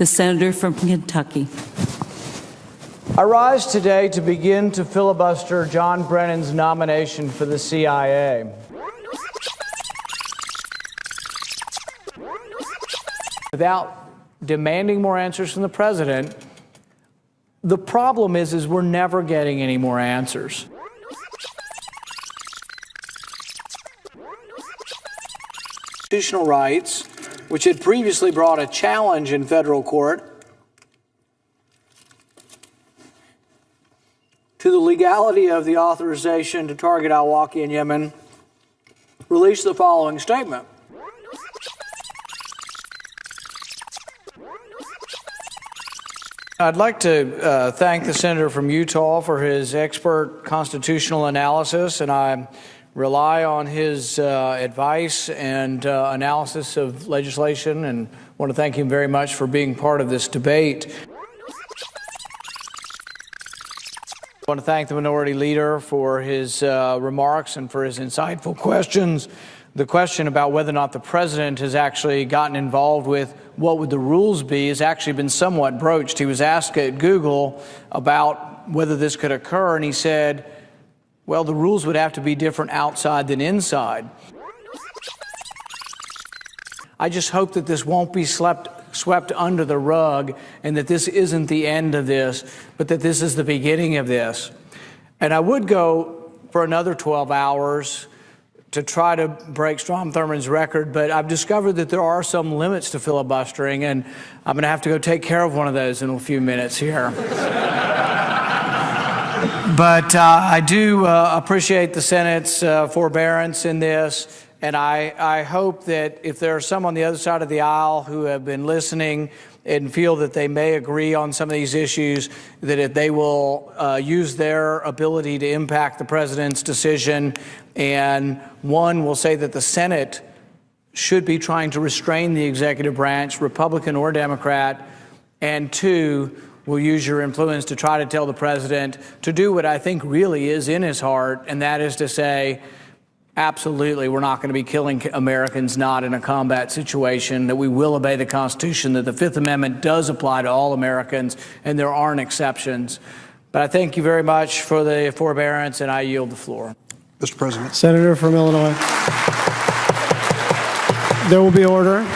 The senator from Kentucky. I rise today to begin to filibuster John Brennan's nomination for the CIA. Without demanding more answers from the president, the problem is we're never getting any more answers. Constitutional rights, which had previously brought a challenge in federal court to the legality of the authorization to target al-Awlaki in Yemen, released the following statement. I'd like to thank the senator from Utah for his expert constitutional analysis, and I rely on his advice and analysis of legislation, and want to thank him very much for being part of this debate. I want to thank the minority leader for his remarks and for his insightful questions. The question about whether or not the president has actually gotten involved with what would the rules be has actually been somewhat broached. He was asked at Google about whether this could occur, and he said, well, the rules would have to be different outside than inside. I just hope that this won't be swept under the rug, and that this isn't the end of this, but that this is the beginning of this. And I would go for another 12 hours to try to break Strom Thurmond's record, but I've discovered that there are some limits to filibustering, and I'm going to have to go take care of one of those in a few minutes here. But I do appreciate the Senate's forbearance in this, and I hope that if there are some on the other side of the aisle who have been listening and feel that they may agree on some of these issues, that if they will use their ability to impact the president's decision, and one will say that the Senate should be trying to restrain the executive branch, Republican or Democrat, and two, will use your influence to try to tell the president to do what I think really is in his heart, and that is to say, absolutely, we're not going to be killing Americans not in a combat situation, that we will obey the Constitution, that the Fifth Amendment does apply to all Americans, and there aren't exceptions. But I thank you very much for the forbearance, and I yield the floor. Mr. President. Senator from Illinois. There will be order.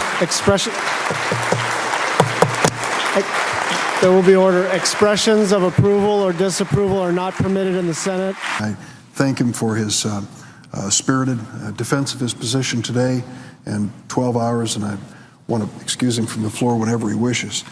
There will be order. Expressions of approval or disapproval are not permitted in the Senate. I thank him for his spirited defense of his position today and 12 hours, and I want to excuse him from the floor whenever he wishes.